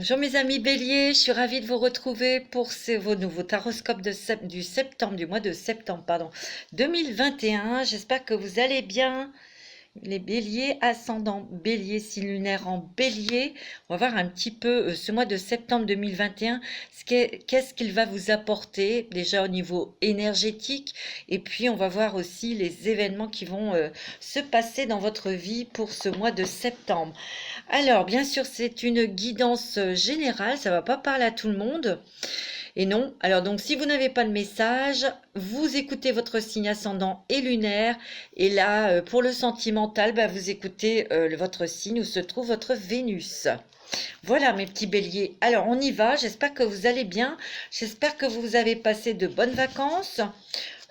Bonjour mes amis béliers, je suis ravie de vous retrouver pour vos nouveaux taroscopes du mois de septembre, pardon, 2021. J'espère que vous allez bien. Les béliers, ascendant bélier, signe lunaire en bélier. On va voir un petit peu ce mois de septembre 2021, qu'est-ce qu'il va vous apporter déjà au niveau énergétique. Et puis on va voir aussi les événements qui vont se passer dans votre vie pour ce mois de septembre. Alors, bien sûr, c'est une guidance générale, ça ne va pas parler à tout le monde. Et non, alors donc si vous n'avez pas de message, vous écoutez votre signe ascendant et lunaire. Et là, pour le sentimental, vous écoutez votre signe où se trouve votre Vénus. Voilà mes petits béliers. Alors on y va, j'espère que vous allez bien. J'espère que vous avez passé de bonnes vacances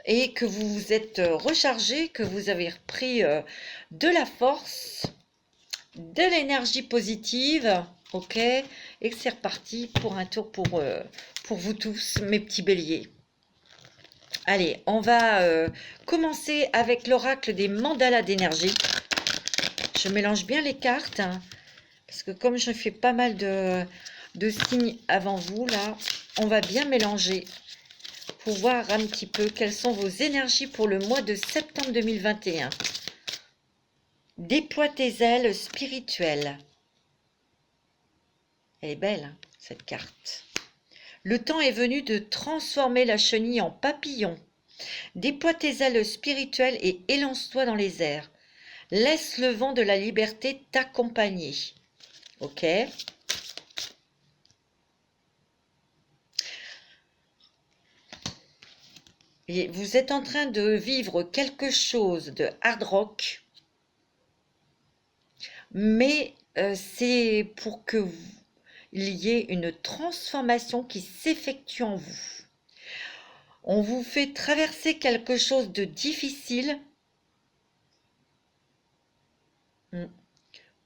et que vous vous êtes rechargés, que vous avez repris de la force, de l'énergie positive, ok, et que c'est reparti pour un tour pour vous tous, mes petits béliers. Allez, on va commencer avec l'oracle des mandalas d'énergie. Je mélange bien les cartes, hein, parce que comme je fais pas mal de signes avant vous, là, on va bien mélanger pour voir un petit peu quelles sont vos énergies pour le mois de septembre 2021. Déploie tes ailes spirituelles. Elle est belle, hein, cette carte. Le temps est venu de transformer la chenille en papillon. Déploie tes ailes spirituelles et élance-toi dans les airs. Laisse le vent de la liberté t'accompagner. Ok? Et vous êtes en train de vivre quelque chose de hard rock, mais c'est pour que il y ait une transformation qui s'effectue en vous. On vous fait traverser quelque chose de difficile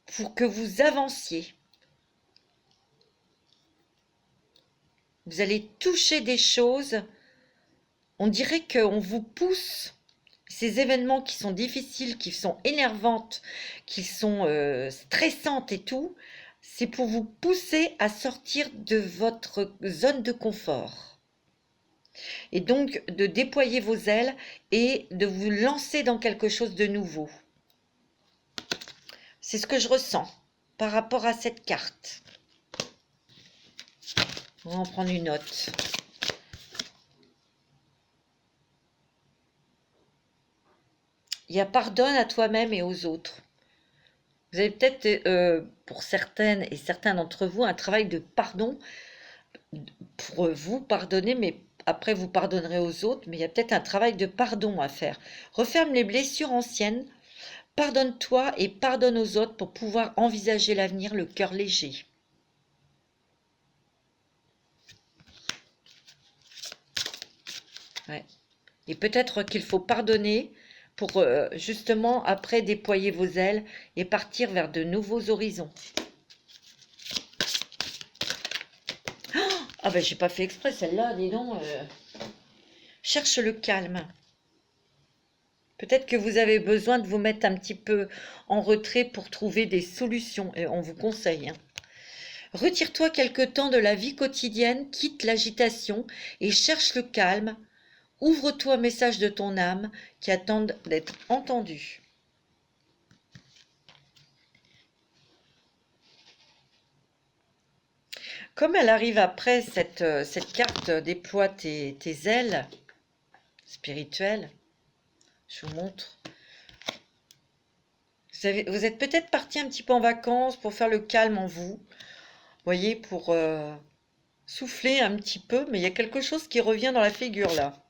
pour que vous avanciez. Vous allez toucher des choses. On dirait qu'on vous pousse. Ces événements qui sont difficiles, qui sont énervantes, qui sont stressantes et tout, c'est pour vous pousser à sortir de votre zone de confort. Et donc de déployer vos ailes et de vous lancer dans quelque chose de nouveau. C'est ce que je ressens par rapport à cette carte. On va en prendre une note. Il y a pardonne à toi-même et aux autres. Vous avez peut-être, pour certaines et certains d'entre vous, un travail de pardon pour vous pardonner, mais après vous pardonnerez aux autres, mais il y a peut-être un travail de pardon à faire. Referme les blessures anciennes, pardonne-toi et pardonne aux autres pour pouvoir envisager l'avenir le cœur léger. Ouais. Et peut-être qu'il faut pardonner pour justement après déployer vos ailes et partir vers de nouveaux horizons. Ah ben j'ai pas fait exprès celle-là, dis donc. Cherche le calme. Peut-être que vous avez besoin de vous mettre un petit peu en retrait pour trouver des solutions, et on vous conseille. Hein. Retire-toi quelque temps de la vie quotidienne, quitte l'agitation et cherche le calme. Ouvre-toi au message de ton âme qui attendent d'être entendu. Comme elle arrive après cette carte, déploie tes ailes spirituelles. Je vous montre. Vous êtes peut-être parti un petit peu en vacances pour faire le calme en vous. Vous voyez, pour souffler un petit peu, mais il y a quelque chose qui revient dans la figure là.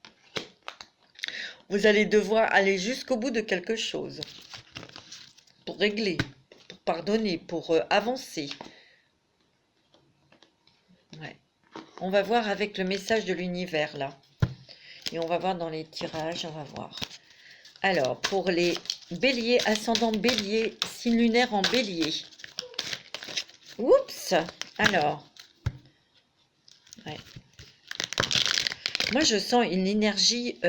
Vous allez devoir aller jusqu'au bout de quelque chose pour régler, pour pardonner, pour avancer. Ouais. On va voir avec le message de l'univers là. Et on va voir dans les tirages, on va voir. Alors, pour les béliers, ascendant bélier, signe lunaire en bélier. Oups! Alors. Ouais. Moi, je sens une énergie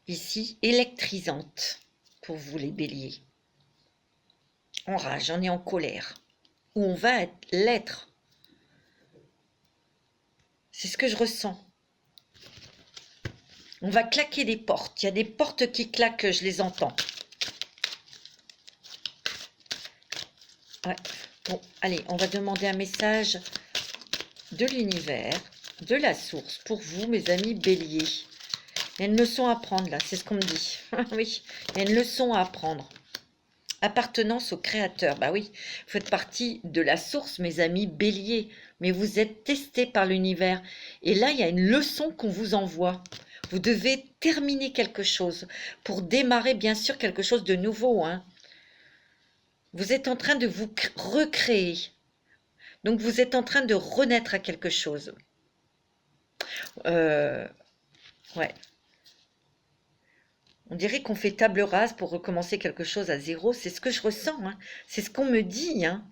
ici électrisante pour vous les béliers. En rage, on est en colère. où on va l'être. C'est ce que je ressens. On va claquer des portes. Il y a des portes qui claquent, je les entends. Ouais. Bon, allez, on va demander un message de l'univers, de la source, pour vous, mes amis béliers. Il y a une leçon à apprendre, là, c'est ce qu'on me dit. Oui, il y a une leçon à apprendre. Appartenance au créateur, bah oui, vous faites partie de la source, mes amis béliers, mais vous êtes testés par l'univers. Et là, il y a une leçon qu'on vous envoie. Vous devez terminer quelque chose pour démarrer, bien sûr, quelque chose de nouveau. Hein. Vous êtes en train de vous recréer. Donc, vous êtes en train de renaître à quelque chose. Ouais. On dirait qu'on fait table rase pour recommencer quelque chose à zéro. C'est ce que je ressens. Hein. C'est ce qu'on me dit. Hein.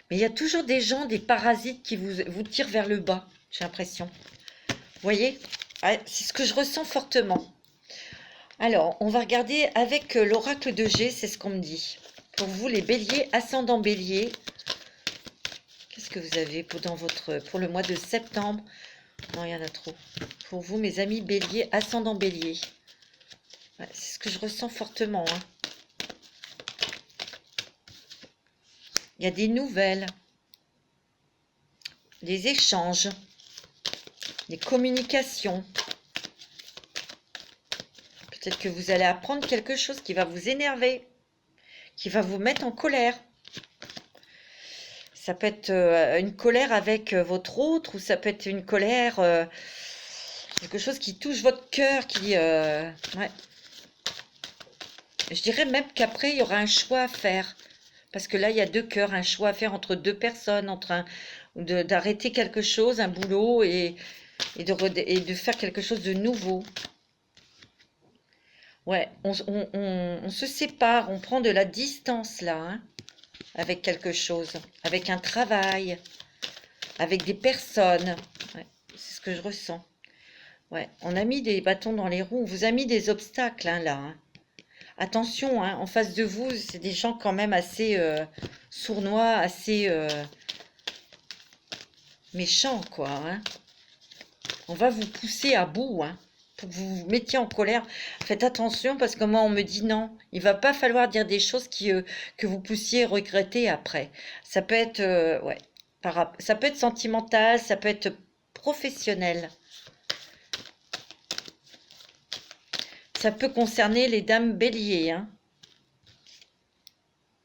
Mais il y a toujours des gens, des parasites qui vous tirent vers le bas, j'ai l'impression. Vous voyez? C'est ce que je ressens fortement. Alors, on va regarder avec l'oracle de G, c'est ce qu'on me dit. Pour vous, les béliers, ascendant bélier, qu'est-ce que vous avez pour le mois de septembre? Non, il y en a trop. Pour vous, mes amis béliers, ascendant bélier. Ouais, c'est ce que je ressens fortement. Hein. Il y a des nouvelles, des échanges, des communications. Peut-être que vous allez apprendre quelque chose qui va vous énerver, qui va vous mettre en colère. Ça peut être une colère avec votre autre, ou ça peut être une colère, quelque chose qui touche votre cœur, ouais. Je dirais même qu'après, il y aura un choix à faire. Parce que là, il y a deux cœurs, un choix à faire entre deux personnes, d'arrêter quelque chose, un boulot, et de faire quelque chose de nouveau. Ouais, on se sépare, on prend de la distance là, hein, avec quelque chose, avec un travail, avec des personnes. Ouais, c'est ce que je ressens. Ouais, on a mis des bâtons dans les roues, on vous a mis des obstacles hein, là. Hein. Attention, hein, en face de vous, c'est des gens quand même assez sournois, assez méchants, quoi. Hein. On va vous pousser à bout, hein, pour que vous vous mettiez en colère. Faites attention parce que moi, on me dit non. Il va pas falloir dire des choses que vous puissiez regretter après. Ça peut être, ouais, ça peut être sentimental, ça peut être professionnel. Ça peut concerner les dames béliers, hein.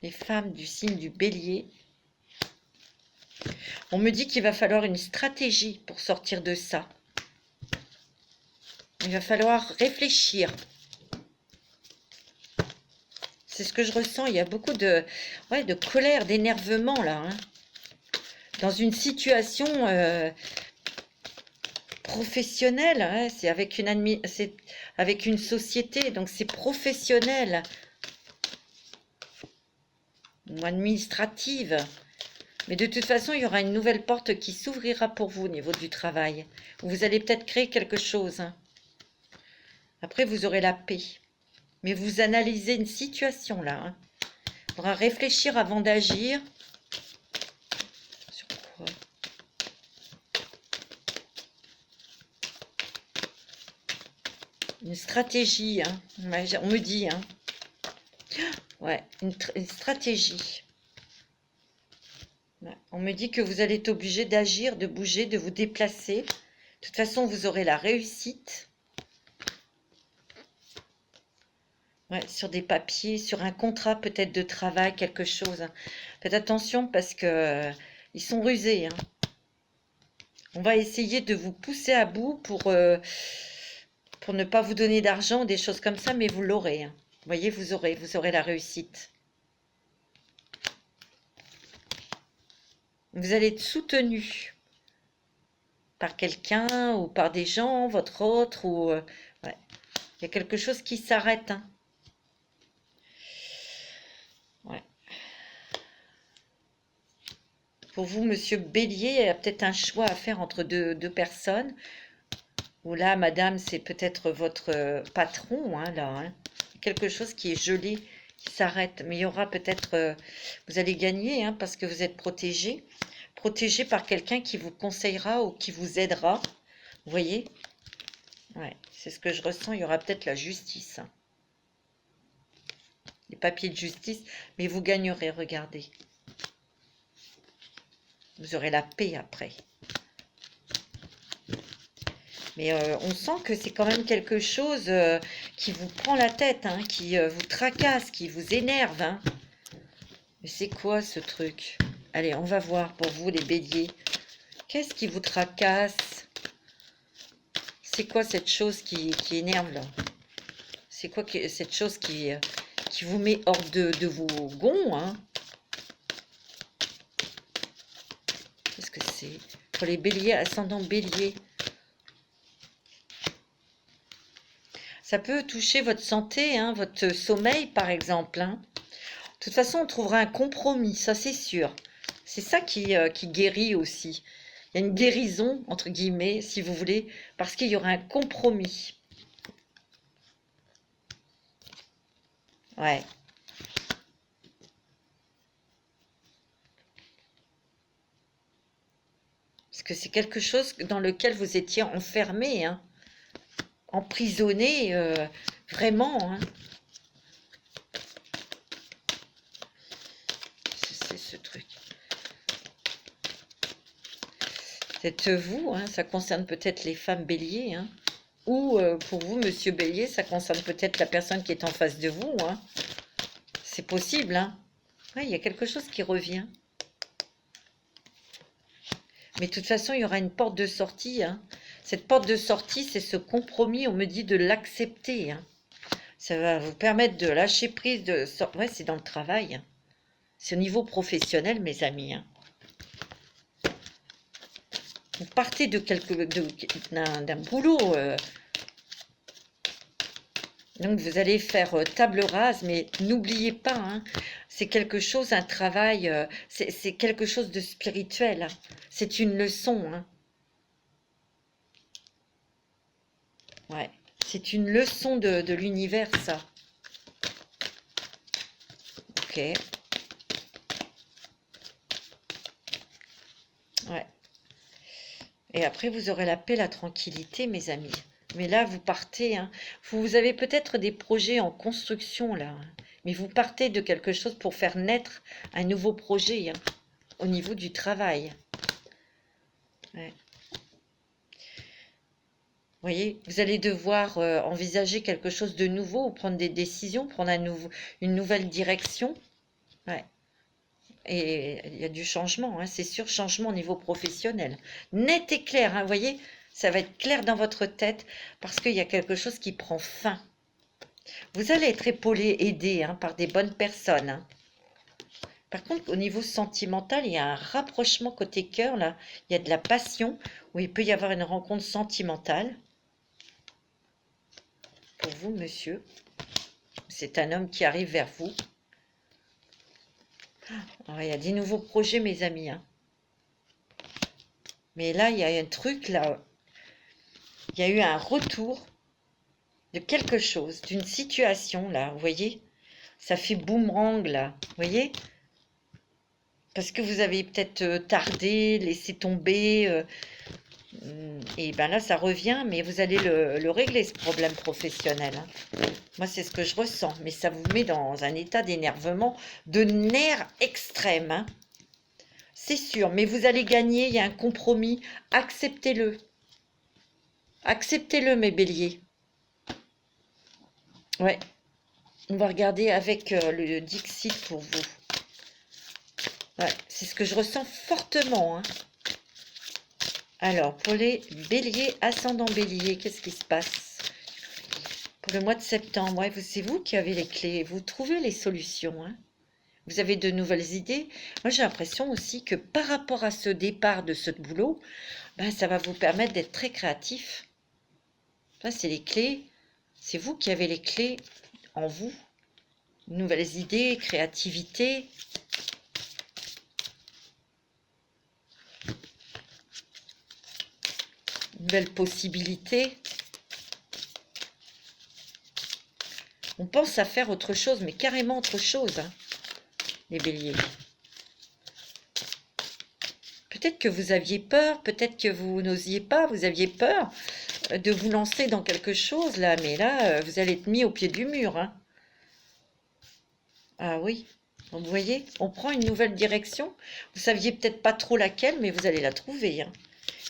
Les femmes du signe du bélier. On me dit qu'il va falloir une stratégie pour sortir de ça. Il va falloir réfléchir. C'est ce que je ressens. Il y a beaucoup de colère, d'énervement là. Hein. Dans une situation professionnelle, hein, c'est avec une société, donc c'est professionnel ou administrative. Mais de toute façon, il y aura une nouvelle porte qui s'ouvrira pour vous au niveau du travail. Vous allez peut-être créer quelque chose. Hein. Après, vous aurez la paix. Mais vous analysez une situation là. Hein. Il faudra réfléchir avant d'agir. Sur quoi? Une stratégie. Hein. On me dit. Hein. Ouais, une stratégie. Ouais. On me dit que vous allez être obligé d'agir, de bouger, de vous déplacer. De toute façon, vous aurez la réussite. Ouais, sur des papiers, sur un contrat peut-être de travail, quelque chose. Faites attention parce que ils sont rusés. Hein. On va essayer de vous pousser à bout pour ne pas vous donner d'argent, des choses comme ça, mais vous l'aurez. Hein. Vous voyez, vous aurez la réussite. Vous allez être soutenu par quelqu'un ou par des gens, votre autre, ou ouais. Il y a quelque chose qui s'arrête. Hein. Ouais. Pour vous, monsieur Bélier, il y a peut-être un choix à faire entre deux personnes. Ou là, madame, c'est peut-être votre patron, hein, là. Hein. Quelque chose qui est gelé, qui s'arrête. Mais il y aura peut-être... vous allez gagner, hein, parce que vous êtes protégé. Protégé par quelqu'un qui vous conseillera ou qui vous aidera. Vous voyez? Ouais, c'est ce que je ressens. Il y aura peut-être la justice. Hein. Les papiers de justice. Mais vous gagnerez, regardez. Vous aurez la paix après. Mais on sent que c'est quand même quelque chose qui vous prend la tête, hein, qui vous tracasse, qui vous énerve. Hein. Mais c'est quoi ce truc? Allez, on va voir pour vous les béliers. Qu'est-ce qui vous tracasse? C'est quoi cette chose qui énerve là? C'est quoi cette chose qui vous met hors de vos gonds, hein? Qu'est-ce que c'est? Pour les béliers, ascendant bélier. Ça peut toucher votre santé, hein, votre sommeil par exemple. Hein. De toute façon, on trouvera un compromis, ça c'est sûr. C'est ça qui guérit aussi. Il y a une guérison, entre guillemets, si vous voulez, parce qu'il y aura un compromis. Ouais. Parce que c'est quelque chose dans lequel vous étiez enfermé, hein, emprisonné, vraiment. Hein. C'est ce truc. C'est vous, hein, ça concerne peut-être les femmes béliers, hein. Ou pour vous, monsieur bélier, ça concerne peut-être la personne qui est en face de vous. Hein. C'est possible. Hein. Ouais, il y a quelque chose qui revient. Mais de toute façon, il y aura une porte de sortie. Hein. Cette porte de sortie, c'est ce compromis, on me dit de l'accepter. Hein. Ça va vous permettre de lâcher prise. Ouais, c'est dans le travail. Hein. C'est au niveau professionnel, mes amis. Hein. Vous partez d'un boulot. Donc, vous allez faire table rase, mais n'oubliez pas, hein, c'est quelque chose, un travail, c'est quelque chose de spirituel. Hein. C'est une leçon. Hein. Ouais, c'est une leçon de l'univers, ça. Ok. Ouais. Et après, vous aurez la paix, la tranquillité, mes amis. Mais là, vous partez. Hein. Vous avez peut-être des projets en construction, là. Hein. Mais vous partez de quelque chose pour faire naître un nouveau projet hein, au niveau du travail. Ouais. Vous voyez, vous allez devoir envisager quelque chose de nouveau ou prendre des décisions, prendre une nouvelle direction. Ouais. Et il y a du changement, hein, c'est sûr, changement au niveau professionnel. Net et clair, hein, vous voyez, ça va être clair dans votre tête parce qu'il y a quelque chose qui prend fin. Vous allez être épaulé, aidé hein, par des bonnes personnes. Hein. Par contre, au niveau sentimental, il y a un rapprochement côté cœur, là. Il y a de la passion, où il peut y avoir une rencontre sentimentale. Pour vous, monsieur. C'est un homme qui arrive vers vous. Alors, il y a des nouveaux projets, mes amis. Hein. Mais là, il y a un truc, là. Il y a eu un retour de quelque chose, d'une situation, là. Vous voyez? Ça fait boomerang, là. Vous voyez? Parce que vous avez peut-être tardé, laissé tomber. Et bien là, ça revient, mais vous allez le régler, ce problème professionnel. Hein. Moi, c'est ce que je ressens. Mais ça vous met dans un état d'énervement, de nerfs extrême. Hein. C'est sûr, mais vous allez gagner, il y a un compromis. Acceptez-le. Acceptez-le, mes béliers. Ouais. On va regarder avec le Dixit pour vous. Ouais, c'est ce que je ressens fortement. Hein. Alors, pour les béliers, ascendant bélier, qu'est-ce qui se passe? Pour le mois de septembre, ouais, c'est vous qui avez les clés. Vous trouvez les solutions. Hein. Vous avez de nouvelles idées. Moi, j'ai l'impression aussi que par rapport à ce départ de ce boulot, ben, ça va vous permettre d'être très créatif. Ça, c'est les clés. C'est vous qui avez les clés en vous. Nouvelles idées, créativité. nouvelles possibilités. On pense à faire autre chose, mais carrément autre chose, hein, les béliers. Peut-être que vous aviez peur, peut-être que vous n'osiez pas, vous aviez peur de vous lancer dans quelque chose, là. Mais là, vous allez être mis au pied du mur, hein. Ah oui, donc vous voyez, on prend une nouvelle direction. Vous saviez peut-être pas trop laquelle, mais vous allez la trouver, hein.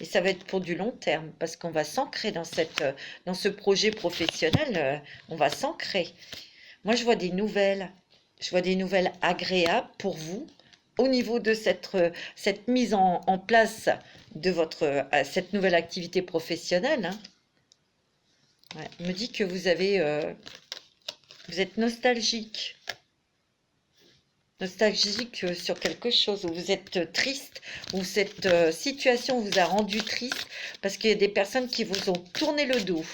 Et ça va être pour du long terme, parce qu'on va s'ancrer dans ce projet professionnel, on va s'ancrer. Moi, je vois des nouvelles agréables pour vous au niveau de cette mise en place de cette nouvelle activité professionnelle, hein. Ouais, on me dit que vous êtes nostalgique sur quelque chose, ou vous êtes triste, ou cette situation vous a rendu triste, parce qu'il y a des personnes qui vous ont tourné le dos.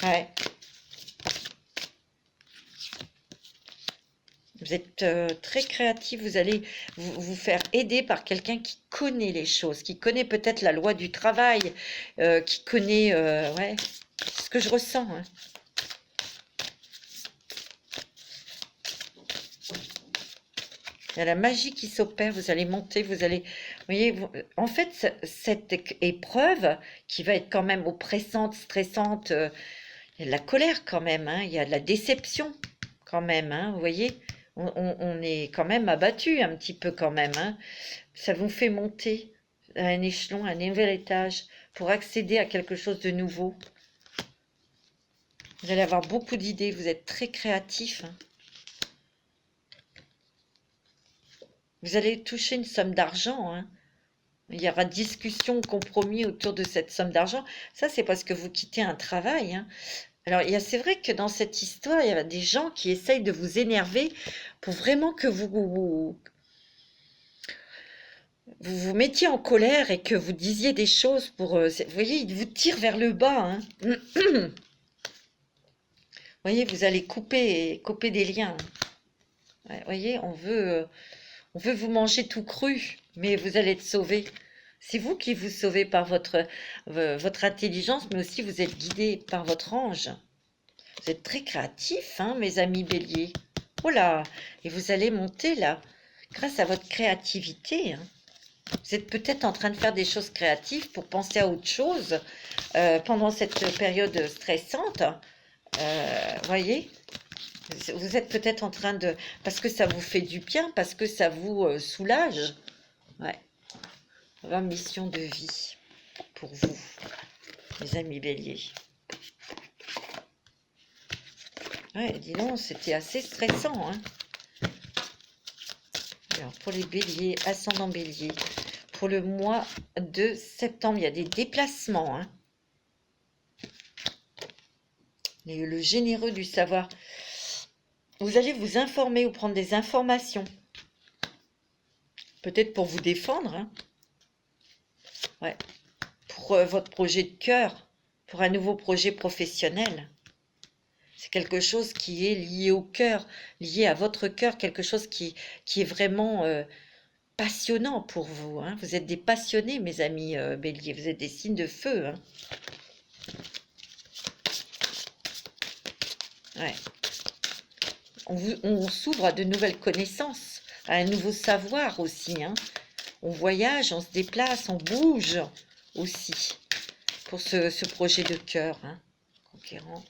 Ouais. Vous êtes très créatif, vous allez vous faire aider par quelqu'un qui connaît les choses, qui connaît peut-être la loi du travail, qui connaît, ouais, ce que je ressens, hein. Il y a la magie qui s'opère, vous allez monter, vous allez... Vous voyez, en fait, cette épreuve qui va être quand même oppressante, stressante, il y a de la colère quand même, hein, il y a de la déception quand même, hein, vous voyez, on est quand même abattu un petit peu quand même, hein. Ça vous fait monter à un échelon, à un nouvel étage, pour accéder à quelque chose de nouveau. Vous allez avoir beaucoup d'idées, vous êtes très créatif, hein. Vous allez toucher une somme d'argent, hein. Il y aura discussion, compromis autour de cette somme d'argent. Ça, c'est parce que vous quittez un travail, hein. Alors, c'est vrai que dans cette histoire, il y a des gens qui essayent de vous énerver pour vraiment que vous mettiez en colère et que vous disiez des choses pour... vous voyez, ils vous tirent vers le bas, hein. Vous voyez, vous allez couper des liens. Ouais, vous voyez, on veut vous manger tout cru, mais vous allez être sauvé. C'est vous qui vous sauvez par votre intelligence, mais aussi vous êtes guidé par votre ange. Vous êtes très créatifs, hein, mes amis béliers. Oh là, et vous allez monter là, grâce à votre créativité, hein. Vous êtes peut-être en train de faire des choses créatives pour penser à autre chose pendant cette période stressante. Voyez, vous êtes peut-être en train de... Parce que ça vous fait du bien, parce que ça vous soulage. Ouais. La mission de vie pour vous, mes amis béliers. Ouais, dis donc, c'était assez stressant, hein. Alors, pour les béliers, ascendant bélier, pour le mois de septembre, il y a des déplacements, hein. Et le généreux du savoir. Vous allez vous informer ou prendre des informations. Peut-être pour vous défendre, hein. Ouais. Pour votre projet de cœur, pour un nouveau projet professionnel. C'est quelque chose qui est lié au cœur, lié à votre cœur, quelque chose qui est vraiment passionnant pour vous, hein. Vous êtes des passionnés, mes amis béliers, vous êtes des signes de feu, hein. Ouais. On s'ouvre à de nouvelles connaissances, à un nouveau savoir aussi, hein. On voyage, on se déplace, on bouge aussi pour ce projet de cœur, hein. Conquérant.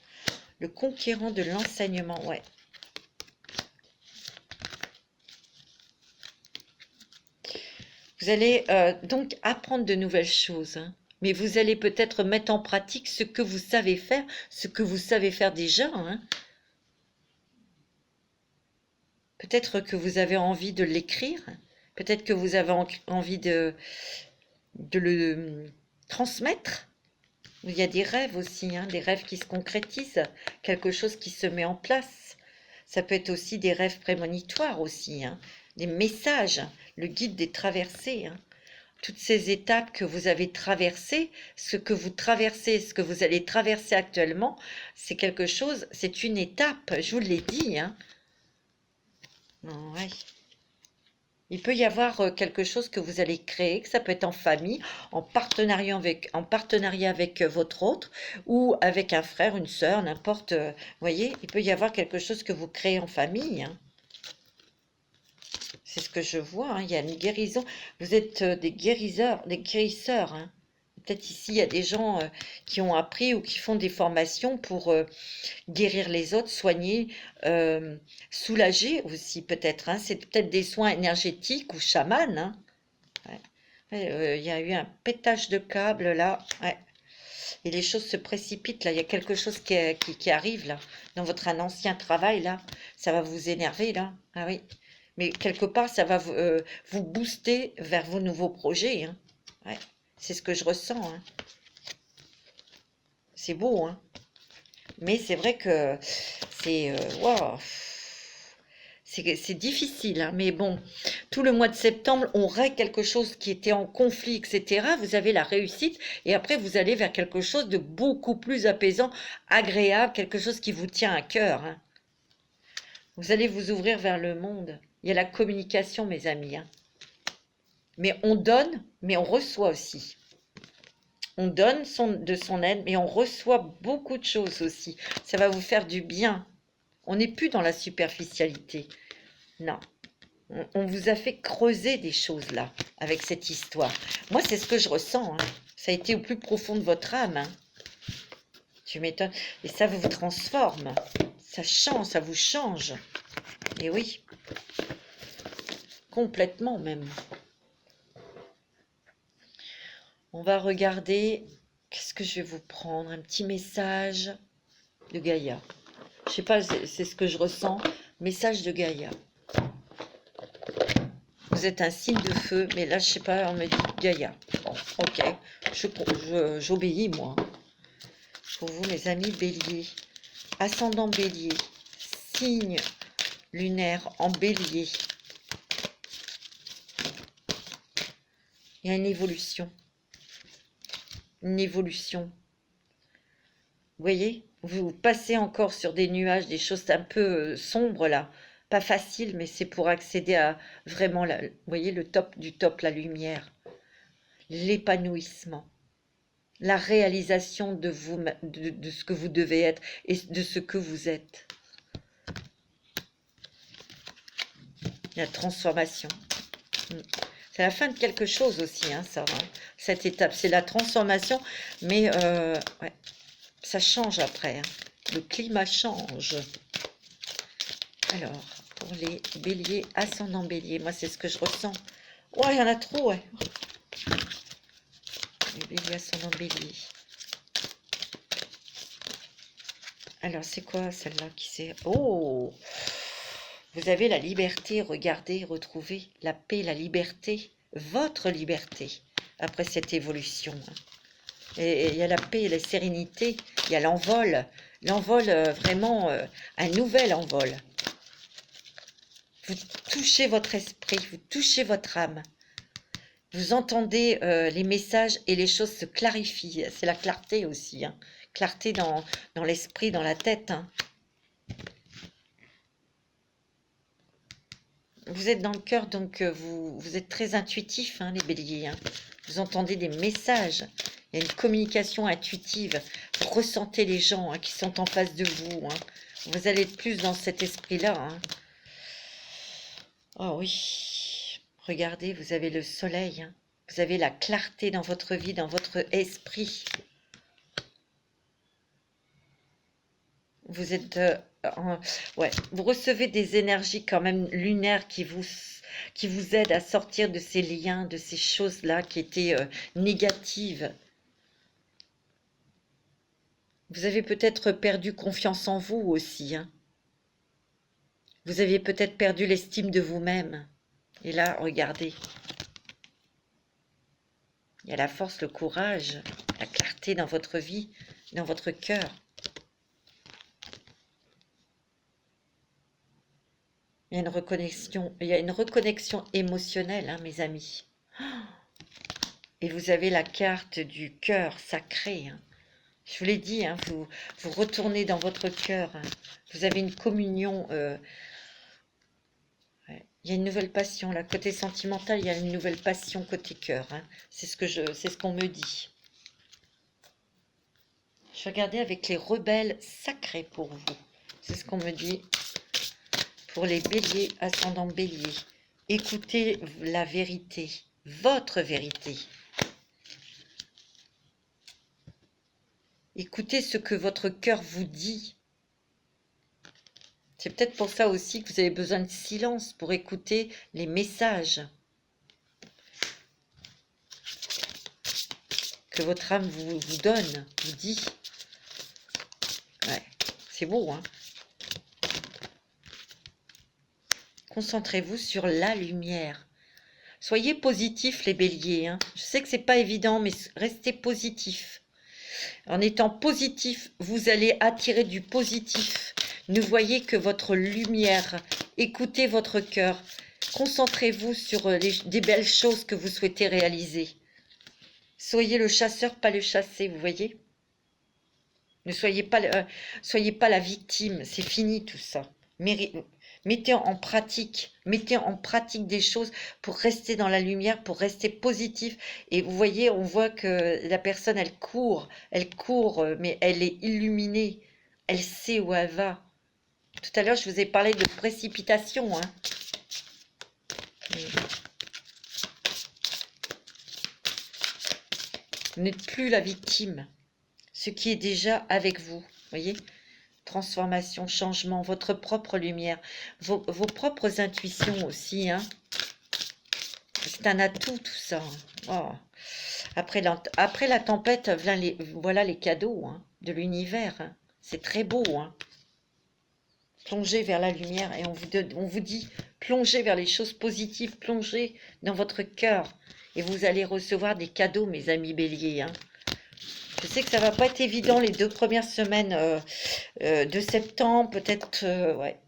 Le conquérant de l'enseignement, ouais. Vous allez donc apprendre de nouvelles choses, hein. Mais vous allez peut-être mettre en pratique ce que vous savez faire, déjà, hein. Peut-être que vous avez envie de l'écrire, peut-être que vous avez envie de le transmettre. Il y a des rêves aussi, hein, des rêves qui se concrétisent, quelque chose qui se met en place. Ça peut être aussi des rêves prémonitoires aussi, hein, des messages, le guide des traversées, hein. Toutes ces étapes que vous avez traversées, ce que vous traversez, ce que vous allez traverser actuellement, c'est quelque chose, c'est une étape, je vous l'ai dit, hein. Ouais. Il peut y avoir quelque chose que vous allez créer, que ça peut être en famille, en partenariat avec votre autre, ou avec un frère, une sœur, n'importe. Vous voyez, il peut y avoir quelque chose que vous créez en famille, hein. C'est ce que je vois, hein. Il y a une guérison. Vous êtes des guérisseurs, hein. Peut-être ici, il y a des gens qui ont appris ou qui font des formations pour guérir les autres, soigner, soulager aussi peut-être, hein. C'est peut-être des soins énergétiques ou chamans, hein. Ouais. Ouais, il y a eu un pétage de câble là. Ouais. Et les choses se précipitent là. Il y a quelque chose qui arrive là. Dans votre un ancien travail là. Ça va vous énerver là. Ah oui. Mais quelque part, ça va vous booster vers vos nouveaux projets, hein. Ouais. C'est ce que je ressens, hein. C'est beau, hein. Mais c'est vrai que c'est waouh, c'est difficile, hein. Mais bon, tout le mois de septembre, on règle quelque chose qui était en conflit, etc. Vous avez la réussite et après, vous allez vers quelque chose de beaucoup plus apaisant, agréable, quelque chose qui vous tient à cœur, hein. Vous allez vous ouvrir vers le monde. Il y a la communication, mes amis, hein. Mais on donne, mais on reçoit aussi. On donne de son aide, mais on reçoit beaucoup de choses aussi. Ça va vous faire du bien. On n'est plus dans la superficialité. Non. On vous a fait creuser des choses là, avec cette histoire. Moi, c'est ce que je ressens, hein. Ça a été au plus profond de votre âme, hein. Tu m'étonnes. Et ça vous transforme. Ça change, ça vous change. Et oui. Complètement même. On va regarder. Qu'est-ce que je vais vous prendre? Un petit message de Gaïa. Je sais pas, c'est ce que je ressens. Message de Gaïa. Vous êtes un signe de feu, mais là, je sais pas, on me dit Gaïa. Bon, ok, j'obéis, moi. Pour vous, mes amis bélier, ascendant bélier, signe lunaire en bélier. Il y a une évolution. Une évolution. Vous voyez, vous passez encore sur des nuages, des choses un peu sombres là. Pas facile, mais c'est pour accéder à vraiment, vous voyez, le top du top, la lumière. L'épanouissement. La réalisation de vous, de ce que vous devez être et de ce que vous êtes. La transformation. C'est la fin de quelque chose aussi, hein, ça, hein. Cette étape, c'est la transformation, mais ouais, ça change après, hein. Le climat change. Alors, pour les béliers, ascendant bélier, moi c'est ce que je ressens. Ouais, il y en a trop, ouais. Les béliers, ascendant bélier. Alors, c'est quoi celle-là qui c'est... Oh! Vous avez la liberté, regardez, retrouvez la paix, la liberté, votre liberté, après cette évolution. Et il y a la paix, la sérénité, il y a l'envol, vraiment, un nouvel envol. Vous touchez votre esprit, vous touchez votre âme. Vous entendez les messages et les choses se clarifient. C'est la clarté aussi, hein. Clarté dans l'esprit, dans la tête, hein. Vous êtes dans le cœur, donc vous êtes très intuitif, hein, les béliers, hein. Vous entendez des messages. Il y a une communication intuitive. Vous ressentez les gens, hein, qui sont en face de vous, hein. Vous allez être plus dans cet esprit-là, hein. Oh oui. Regardez, vous avez le soleil, hein. Vous avez la clarté dans votre vie, dans votre esprit. Vous êtes... ouais, vous recevez des énergies quand même lunaires qui vous aident à sortir de ces liens, de ces choses-là qui étaient négatives. Vous avez peut-être perdu confiance en vous aussi, hein. Vous aviez peut-être perdu l'estime de vous-même. Et là, regardez. Il y a la force, le courage, la clarté dans votre vie, dans votre cœur. Il y a une reconnexion émotionnelle, hein, mes amis. Et vous avez la carte du cœur sacré, hein. Je vous l'ai dit, hein, vous retournez dans votre cœur, hein. Vous avez une communion. Ouais. Il y a une nouvelle passion, là. Côté sentimental, il y a une nouvelle passion côté cœur, hein. C'est ce qu'on me dit. Je vais regarder avec les rebelles sacrés pour vous. C'est ce qu'on me dit pour les béliers, ascendant bélier. Écoutez la vérité, votre vérité. Écoutez ce que votre cœur vous dit. C'est peut-être pour ça aussi que vous avez besoin de silence pour écouter les messages que votre âme vous donne, vous dit. Ouais, c'est beau, hein? Concentrez-vous sur la lumière. Soyez positifs, les béliers, hein. Je sais que c'est pas évident, mais restez positifs. En étant positif, vous allez attirer du positif. Ne voyez que votre lumière. Écoutez votre cœur. Concentrez-vous sur des belles choses que vous souhaitez réaliser. Soyez le chasseur, pas le chassé, vous voyez? Ne soyez pas la victime. C'est fini tout ça. Mettez en pratique des choses pour rester dans la lumière, pour rester positif. Et vous voyez, on voit que la personne, elle court, mais elle est illuminée. Elle sait où elle va. Tout à l'heure, je vous ai parlé de précipitation, hein. Vous n'êtes plus la victime. Ce qui est déjà avec vous, voyez? Transformation, changement, votre propre lumière, vos propres intuitions aussi, hein. C'est un atout tout ça. Oh. Après la tempête, voilà les cadeaux, hein, de l'univers, hein. C'est très beau, hein. Plongez vers la lumière et on vous dit, plongez vers les choses positives, plongez dans votre cœur et vous allez recevoir des cadeaux, mes amis béliers, hein. Je sais que ça va pas être évident les 2 premières semaines de septembre, peut-être, ouais.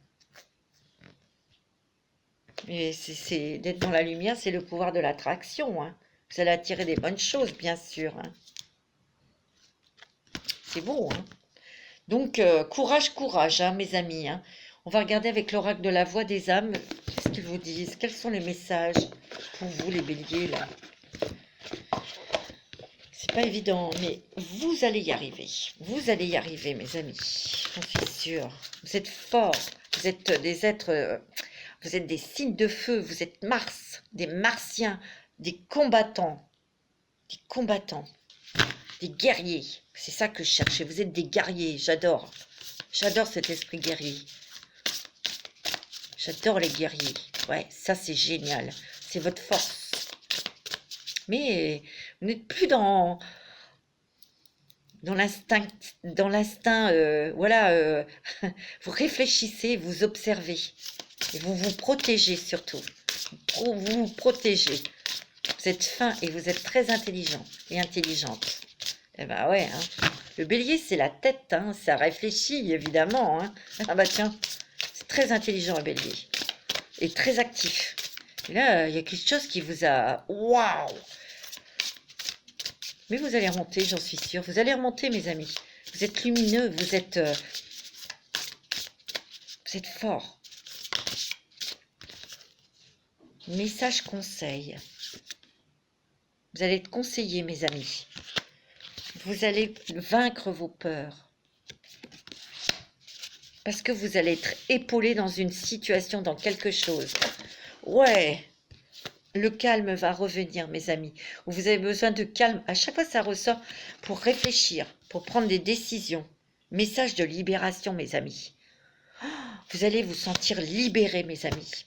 Mais c'est d'être dans la lumière, c'est le pouvoir de l'attraction, hein. Vous allez attirer des bonnes choses, bien sûr, hein. C'est beau, hein. Donc, courage, courage, hein, mes amis, hein. On va regarder avec l'oracle de la voix des âmes. Qu'est-ce qu'ils vous disent? Quels sont les messages pour vous, les béliers, là? C'est pas évident, mais vous allez y arriver. Vous allez y arriver, mes amis. J'en suis sûre. Vous êtes forts. Vous êtes des êtres... vous êtes des signes de feu. Vous êtes Mars. Des martiens. Des combattants. Des combattants. Des guerriers. C'est ça que je cherchais. Vous êtes des guerriers. J'adore. J'adore cet esprit guerrier. J'adore les guerriers. Ouais, ça c'est génial. C'est votre force. Mais vous n'êtes plus dans l'instinct, voilà, vous réfléchissez, vous observez, et vous vous protégez surtout, vous vous protégez, vous êtes fin et vous êtes très intelligent et intelligente. Eh ben ouais, hein. Le bélier c'est la tête, hein, ça réfléchit évidemment, hein. Ah bah tiens, c'est très intelligent le bélier, et très actif. Et là, il y a quelque chose qui vous a... Waouh! Mais vous allez remonter, j'en suis sûre. Vous allez remonter, mes amis. Vous êtes lumineux, vous êtes forts. Message conseil. Vous allez être conseillés, mes amis. Vous allez vaincre vos peurs. Parce que vous allez être épaulé dans une situation, dans quelque chose. Ouais! Le calme va revenir, mes amis. Vous avez besoin de calme. À chaque fois, ça ressort pour réfléchir, pour prendre des décisions. Message de libération, mes amis. Vous allez vous sentir libérés, mes amis.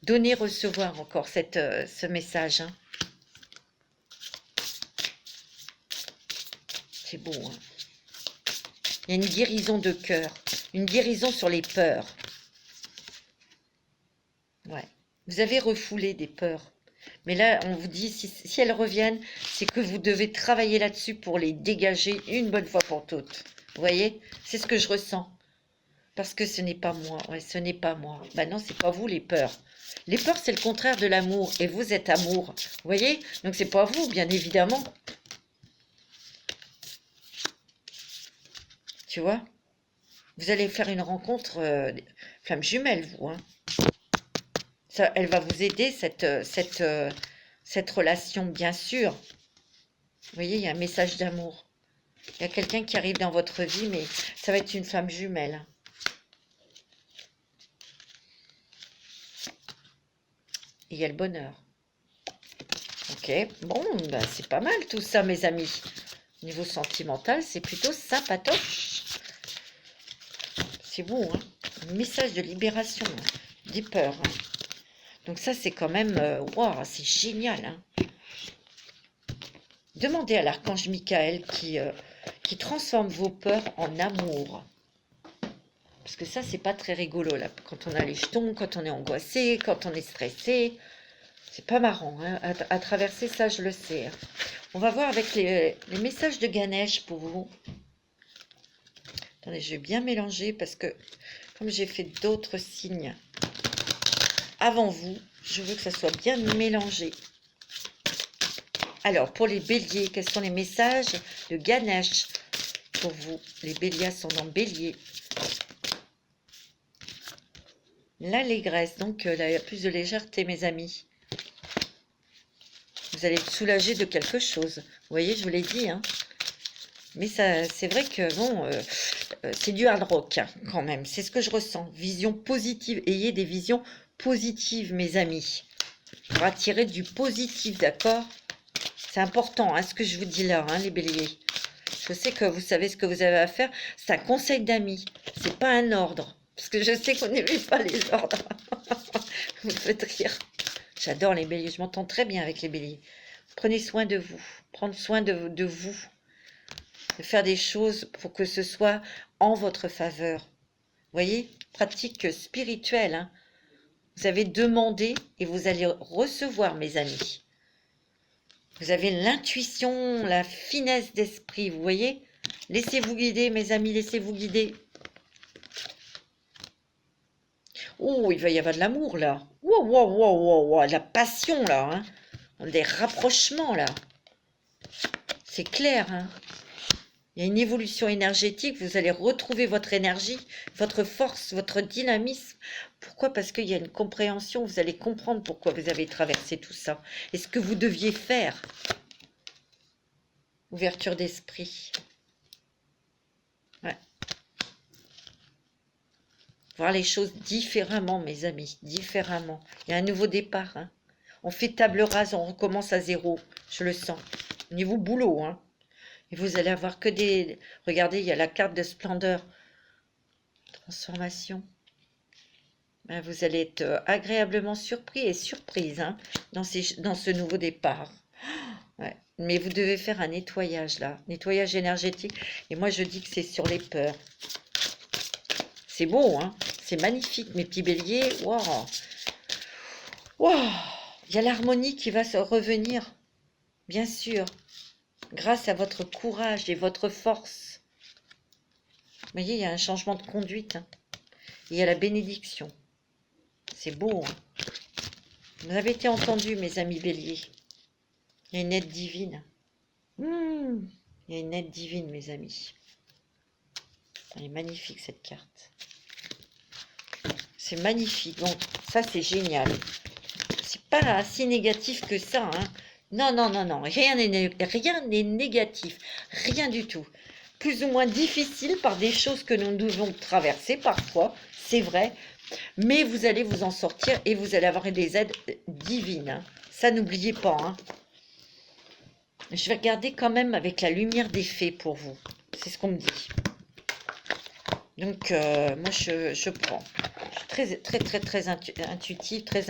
Donner, recevoir encore ce message, hein. C'est beau, hein. Il y a une guérison de cœur. Une guérison sur les peurs. Ouais. Vous avez refoulé des peurs. Mais là, on vous dit, si elles reviennent, c'est que vous devez travailler là-dessus pour les dégager une bonne fois pour toutes. Vous voyez? C'est ce que je ressens. Parce que ce n'est pas moi. Ouais, ce n'est pas moi. Ben non, c'est pas vous les peurs. Les peurs, c'est le contraire de l'amour. Et vous êtes amour. Vous voyez? Donc, c'est pas vous, bien évidemment. Tu vois? Vous allez faire une rencontre flamme jumelle, vous, hein. Ça, elle va vous aider, cette relation, bien sûr. Vous voyez, il y a un message d'amour. Il y a quelqu'un qui arrive dans votre vie, mais ça va être une femme jumelle. Et il y a le bonheur. Ok, bon, ben, c'est pas mal tout ça, mes amis. Niveau sentimental, c'est plutôt sympatoche. C'est beau, hein? Un message de libération, hein, des peurs. Hein. Donc ça, c'est quand même... Waouh, c'est génial, hein? Demandez à l'archange Michael qui transforme vos peurs en amour. Parce que ça, c'est pas très rigolo, là. Quand on a les jetons, quand on est angoissé, quand on est stressé. C'est pas marrant, hein, à traverser ça, je le sais. Hein. On va voir avec les messages de Ganesh pour vous. Attendez, je vais bien mélanger parce que comme j'ai fait d'autres signes avant vous, je veux que ça soit bien mélangé. Alors, pour les béliers, quels sont les messages de Ganesh pour vous? Les béliers sont en bélier. L'allégresse, donc là, il y a plus de légèreté, mes amis. Vous allez être soulagé de quelque chose. Vous voyez, je vous l'ai dit, hein. Mais ça, c'est vrai que, bon, c'est du hard rock, hein, quand même. C'est ce que je ressens. Vision positive. Ayez des visions positives, mes amis. Pour attirer du positif, d'accord? C'est important, hein, ce que je vous dis là, hein, les béliers. Je sais que vous savez ce que vous avez à faire. C'est un conseil d'amis. C'est pas un ordre. Parce que je sais qu'on n'aimait pas les ordres. Vous me faites rire. J'adore les béliers. Je m'entends très bien avec les béliers. Prenez soin de vous. Prendre soin de vous. De faire des choses pour que ce soit en votre faveur. Vous voyez, pratique spirituelle. Hein. Vous avez demandé et vous allez recevoir, mes amis. Vous avez l'intuition, la finesse d'esprit, vous voyez. Laissez-vous guider, mes amis, laissez-vous guider. Oh, il va y avoir de l'amour, là. Wow, wow, wow, wow, wow, la passion, là. Hein. Des rapprochements, là. C'est clair, hein. Il y a une évolution énergétique, vous allez retrouver votre énergie, votre force, votre dynamisme. Pourquoi? Parce qu'il y a une compréhension, vous allez comprendre pourquoi vous avez traversé tout ça. Et ce que vous deviez faire. Ouverture d'esprit. Ouais. Voir les choses différemment, mes amis, différemment. Il y a un nouveau départ. Hein. On fait table rase, on recommence à zéro, je le sens. Au niveau boulot, hein. Et vous allez avoir que des... Regardez, il y a la carte de splendeur. Transformation. Ben, vous allez être agréablement surpris et surprise hein, dans ce nouveau départ. Ouais. Mais vous devez faire un nettoyage là, nettoyage énergétique. Et moi, je dis que c'est sur les peurs. C'est beau, hein? C'est magnifique, mes petits béliers. Waouh! Waouh! Il y a l'harmonie qui va se revenir, bien sûr. Grâce à votre courage et votre force. Vous voyez, il y a un changement de conduite. Hein. Il y a la bénédiction. C'est beau. Hein. Vous avez été entendus, mes amis béliers. Il y a une aide divine. Il y a une aide divine, mes amis. Elle est magnifique, cette carte. C'est magnifique. Donc, ça, c'est génial. C'est pas si négatif que ça. Hein. Non, non, non, non. Rien n'est négatif. Rien du tout. Plus ou moins difficile par des choses que nous devons traverser parfois. C'est vrai. Mais vous allez vous en sortir et vous allez avoir des aides divines. Hein. Ça, n'oubliez pas. Hein. Je vais regarder quand même avec la lumière des fées pour vous. C'est ce qu'on me dit. Donc, moi, je prends. Je suis très intuitive, très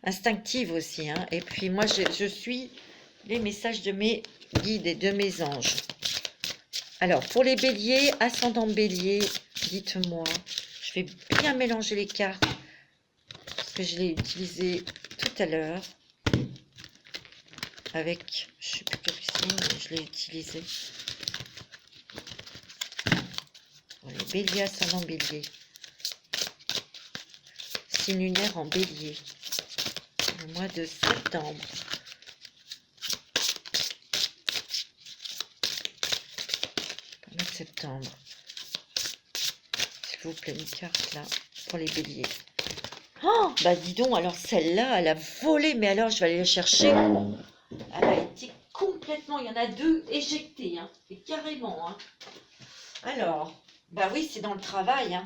instinctive aussi. Hein. Et puis, moi, je suis les messages de mes guides et de mes anges. Alors, pour les béliers, ascendant bélier, dites-moi. Je vais bien mélanger les cartes. Parce que je l'ai utilisé tout à l'heure. Avec, je ne sais plus quel signe, mais je l'ai utilisé. Les béliers, ascendant bélier. Signe lunaire en bélier. Le mois de septembre. Le mois de septembre. S'il vous plaît, une carte là, pour les béliers. Oh, bah dis donc, alors celle-là, elle a volé, mais alors je vais aller la chercher. Elle a été complètement, il y en a deux éjectées, hein, et carrément. Hein. Alors, bah oui, c'est dans le travail. Hein.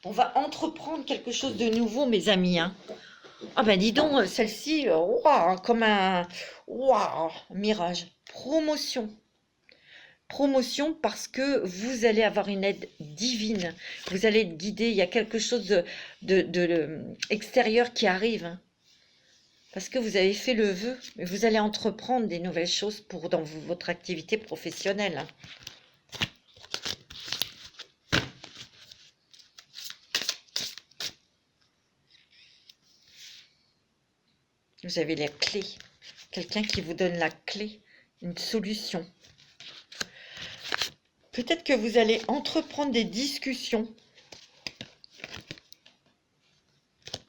On va entreprendre quelque chose de nouveau, mes amis. Hein. Ah ben dis donc, celle-ci, ouah, comme un ouah, mirage. Promotion. Promotion parce que vous allez avoir une aide divine. Vous allez être guidé. Il y a quelque chose de extérieur qui arrive. Hein. Parce que vous avez fait le vœu. Vous allez entreprendre des nouvelles choses pour dans votre activité professionnelle. Hein. Vous avez la clé. Quelqu'un qui vous donne la clé. Une solution. Peut-être que vous allez entreprendre des discussions.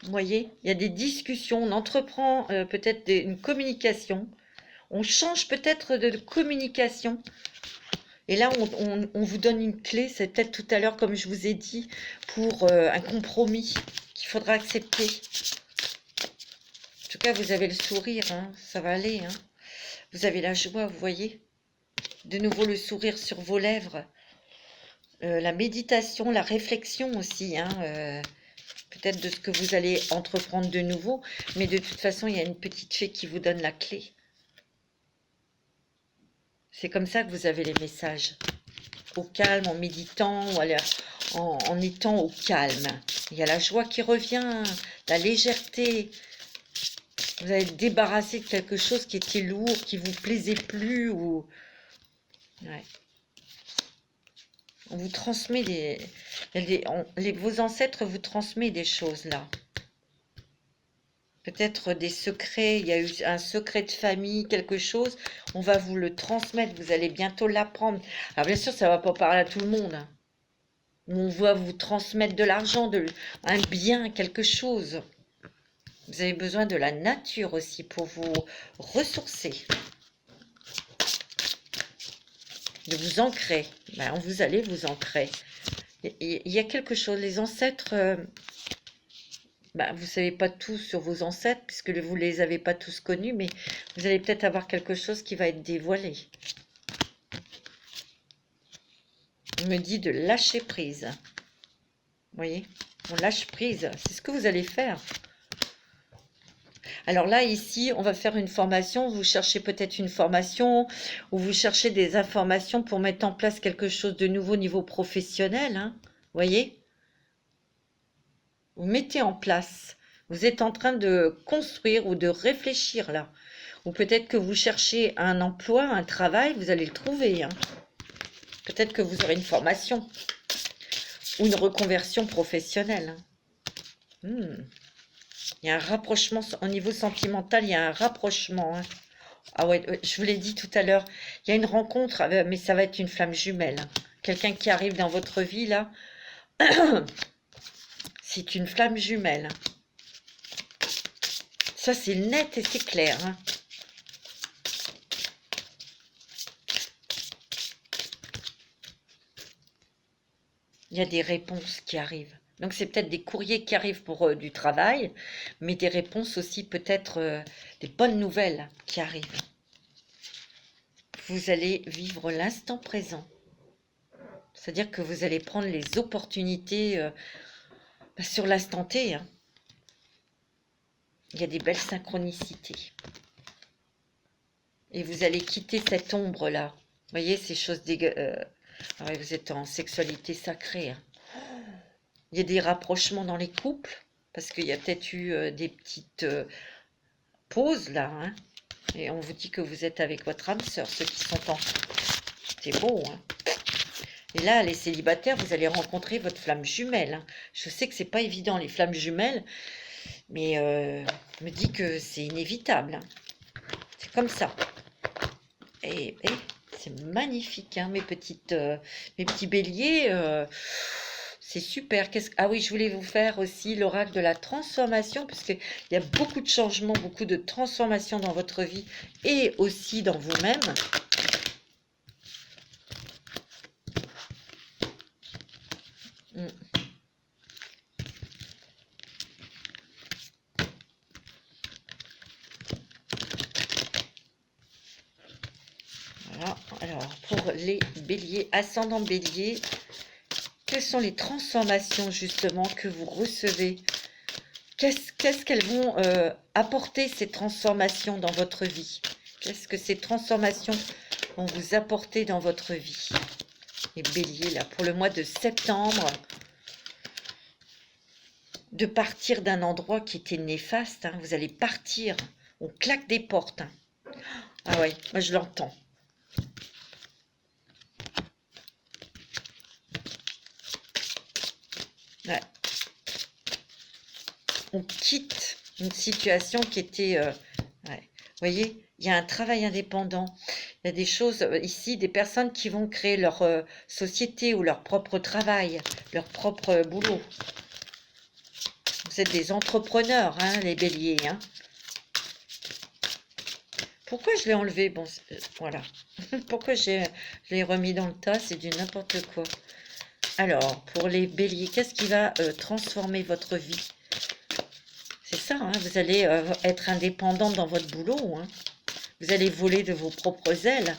Vous voyez, il y a des discussions, on entreprend peut-être une communication. On change peut-être de communication. Et là, on vous donne une clé. C'est peut-être tout à l'heure, comme je vous ai dit, pour un compromis qu'il faudra accepter. En tout cas, vous avez le sourire, hein, ça va aller. Hein. Vous avez la joie, vous voyez. De nouveau, le sourire sur vos lèvres. La méditation, la réflexion aussi. Hein, peut-être de ce que vous allez entreprendre de nouveau. Mais de toute façon, il y a une petite fée qui vous donne la clé. C'est comme ça que vous avez les messages. Au calme, en méditant, ou en étant au calme. Il y a la joie qui revient, la légèreté. Vous allez être débarrassé de quelque chose qui était lourd, qui ne vous plaisait plus. Ou... Ouais. On vous transmet vos ancêtres vous transmettent des choses là. Peut-être des secrets, il y a eu un secret de famille, quelque chose. On va vous le transmettre, vous allez bientôt l'apprendre. Alors bien sûr, ça ne va pas parler à tout le monde. Hein. On va vous transmettre de l'argent, un bien, quelque chose. Vous avez besoin de la nature aussi pour vous ressourcer. De vous ancrer. Ben, vous allez vous ancrer. Il y a quelque chose, les ancêtres, ben, vous ne savez pas tout sur vos ancêtres, puisque vous ne les avez pas tous connus, mais vous allez peut-être avoir quelque chose qui va être dévoilé. On me dit de lâcher prise. Vous voyez, on lâche prise, c'est ce que vous allez faire. Alors là, ici, on va faire une formation. Vous cherchez peut-être une formation ou vous cherchez des informations pour mettre en place quelque chose de nouveau au niveau professionnel. Hein, vous voyez? Vous mettez en place. Vous êtes en train de construire ou de réfléchir là. Ou peut-être que vous cherchez un emploi, un travail, vous allez le trouver. Hein. Peut-être que vous aurez une formation ou une reconversion professionnelle. Hein. Il y a un rapprochement au niveau sentimental, il y a un rapprochement. Hein. Ah ouais, je vous l'ai dit tout à l'heure, il y a une rencontre, mais ça va être une flamme jumelle. Hein. Quelqu'un qui arrive dans votre vie, là, c'est une flamme jumelle. Ça, c'est net et c'est clair. Hein. Il y a des réponses qui arrivent. Donc, c'est peut-être des courriers qui arrivent pour du travail, mais des réponses aussi, peut-être des bonnes nouvelles qui arrivent. Vous allez vivre l'instant présent. C'est-à-dire que vous allez prendre les opportunités sur l'instant T. Hein. Il y a des belles synchronicités. Et vous allez quitter cette ombre-là. Vous voyez, ces choses ouais, vous êtes en sexualité sacrée. Hein. Il y a des rapprochements dans les couples, parce qu'il y a peut-être eu des petites pauses là. Hein. Et on vous dit que vous êtes avec votre âme sœur, ceux qui sont en... C'est beau, hein. Et là, les célibataires, vous allez rencontrer votre flamme jumelle. Hein. Je sais que c'est pas évident, les flammes jumelles, mais je me dis que c'est inévitable. Hein. C'est comme ça. Et c'est magnifique, hein, mes petits béliers. C'est super. Ah oui, je voulais vous faire aussi l'oracle de la transformation, parce qu'il y a beaucoup de changements, beaucoup de transformations dans votre vie et aussi dans vous-même. pour les béliers, ascendant bélier. Quelles sont les transformations justement que vous recevez? Qu'est-ce qu'elles vont apporter, ces transformations dans votre vie? Qu'est-ce que ces transformations vont vous apporter dans votre vie? Les béliers, là, pour le mois de septembre, de partir d'un endroit qui était néfaste, hein, vous allez partir, on claque des portes. Hein. Ah ouais, moi je l'entends. Ouais. On quitte une situation qui était... ouais. Vous voyez, il y a un travail indépendant. Il y a des choses ici, des personnes qui vont créer leur société ou leur propre travail, leur propre boulot. Vous êtes des entrepreneurs, hein, les béliers. Hein. Pourquoi je l'ai enlevé? Bon, voilà. Pourquoi je l'ai remis dans le tas? C'est du n'importe quoi. Alors, pour les béliers, qu'est-ce qui va transformer votre vie? C'est ça, hein, vous allez être indépendant dans votre boulot. Hein. Vous allez voler de vos propres ailes.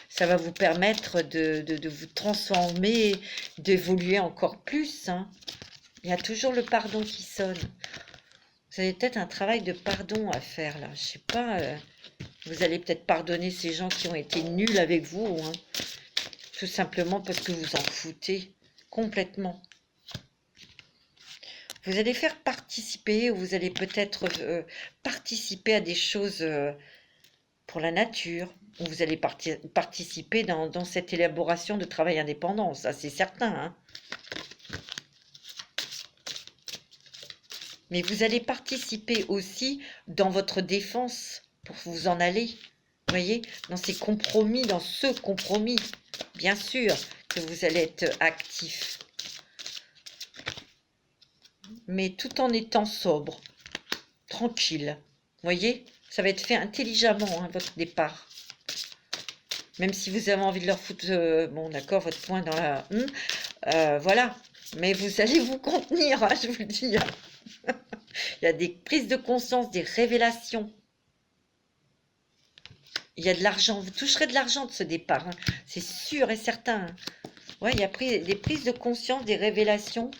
Ça va vous permettre de vous transformer, d'évoluer encore plus. Hein. Il y a toujours le pardon qui sonne. Vous avez peut-être un travail de pardon à faire là. Je sais pas. Vous allez peut-être pardonner ces gens qui ont été nuls avec vous. Hein. Tout simplement parce que vous en foutez complètement. Vous allez faire participer, ou vous allez peut-être participer à des choses pour la nature, ou vous allez participer dans cette élaboration de travail indépendant, ça c'est certain. Hein. Mais vous allez participer aussi dans votre défense pour vous en aller, vous voyez, dans ces compromis, dans ce compromis, bien sûr que vous allez être actif. Mais tout en étant sobre, tranquille. Vous voyez, ça va être fait intelligemment, hein, votre départ. Même si vous avez envie de leur foutre, bon d'accord, votre poing dans la... voilà, mais vous allez vous contenir, hein, je vous le dis. Il y a des prises de conscience, des révélations. Il y a de l'argent, vous toucherez de l'argent de ce départ, hein, c'est sûr et certain. Hein. Ouais, il y a des prises de conscience, des révélations,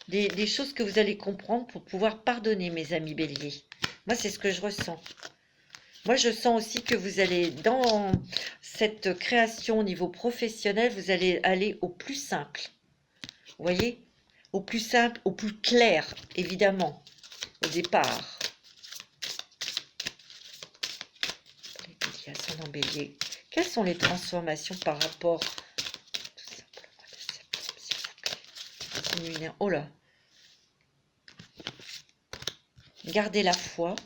des choses que vous allez comprendre pour pouvoir pardonner, mes amis béliers. Moi, c'est ce que je ressens. Moi, je sens aussi que vous allez, dans cette création au niveau professionnel, vous allez aller au plus simple. Vous voyez? Au plus simple, au plus clair, évidemment, au départ. Les béliers, ascendant bélier. Quelles sont les transformations par rapport... Tout simplement, de septembre, s'il vous plaît. Oh là! Gardez la foi.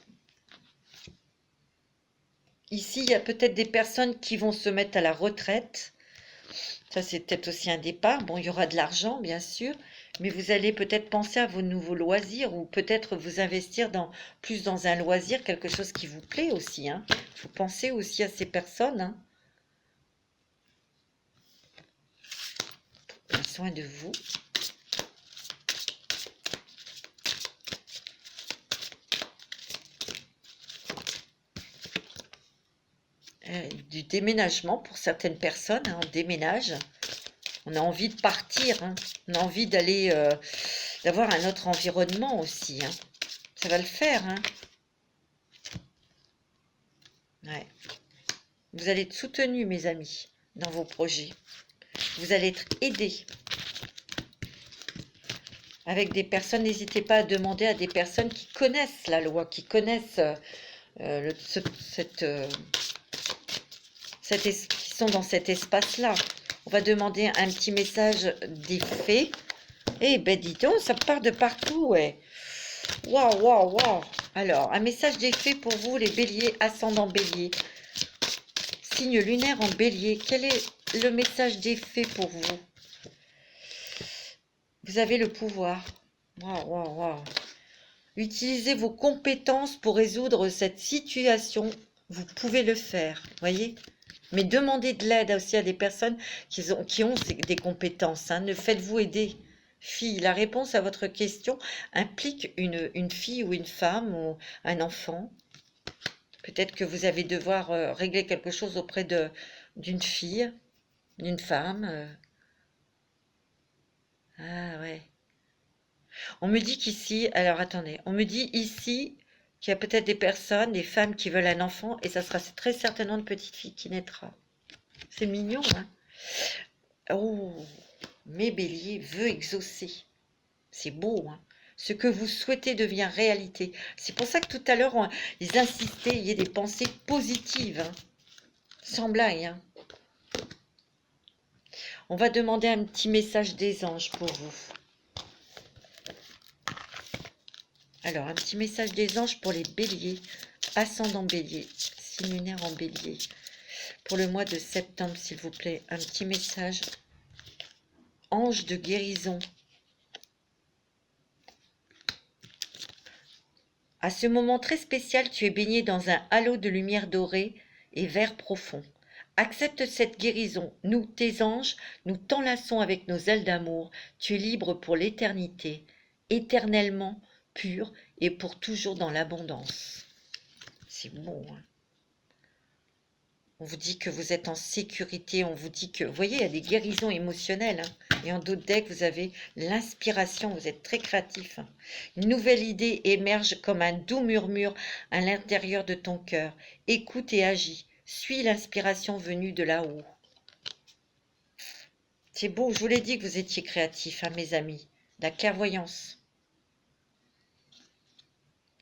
Ici, il y a peut-être des personnes qui vont se mettre à la retraite. Ça, c'est peut-être aussi un départ. Bon, il y aura de l'argent, bien sûr, mais vous allez peut-être penser à vos nouveaux loisirs ou peut-être vous investir plus dans un loisir, quelque chose qui vous plaît aussi. Hein. Il faut penser aussi à ces personnes. Hein. Prenez soin de vous. Du déménagement pour certaines personnes, hein, on déménage, on a envie de partir, hein, on a envie d'aller, d'avoir un autre environnement aussi, hein. Ça va le faire, hein. Ouais. Vous allez être soutenus, mes amis, dans vos projets. Vous allez être aidés. Avec des personnes, n'hésitez pas à demander à des personnes qui connaissent la loi, qui connaissent qui sont dans cet espace-là. On va demander un petit message des fées. Eh ben dis donc, ça part de partout, ouais. Waouh, waouh, waouh. Alors, un message des fées pour vous, les béliers, ascendant bélier. Signe lunaire en bélier. Quel est le message des fées pour vous? Vous avez le pouvoir. Waouh, waouh, waouh. Utilisez vos compétences pour résoudre cette situation. Vous pouvez le faire, voyez? Mais demandez de l'aide aussi à des personnes qui ont des compétences. Hein. Ne faites-vous aider. Fille, la réponse à votre question implique une fille ou une femme ou un enfant. Peut-être que vous allez devoir régler quelque chose auprès d'une fille. d'une femme. Ah ouais. On me dit qu'ici, alors attendez, on me dit ici qu'il y a peut-être des personnes, des femmes qui veulent un enfant et ça sera très certainement une petite fille qui naîtra. C'est mignon, hein? Oh, mes béliers veut exaucer. C'est beau, hein? Ce que vous souhaitez devient réalité. C'est pour ça que tout à l'heure, ils insistaient, il y ait des pensées positives, hein? Sans blague, hein? On va demander un petit message des anges pour vous. Alors, un petit message des anges pour les béliers, ascendant bélier, signe lunaire en bélier. Pour le mois de septembre, s'il vous plaît, un petit message. Ange de guérison. À ce moment très spécial, tu es baigné dans un halo de lumière dorée et vert profond. Accepte cette guérison. Nous, tes anges, nous t'enlaçons avec nos ailes d'amour. Tu es libre pour l'éternité, éternellement pur et pour toujours dans l'abondance. C'est bon, hein? On vous dit que vous êtes en sécurité, on vous dit que... Vous voyez, il y a des guérisons émotionnelles, hein. Et en d'autres decks, vous avez l'inspiration, vous êtes très créatif, hein. Une nouvelle idée émerge comme un doux murmure à l'intérieur de ton cœur. Écoute et agis. Suis l'inspiration venue de là-haut. C'est beau, je vous l'ai dit que vous étiez créatif, hein, mes amis. La clairvoyance.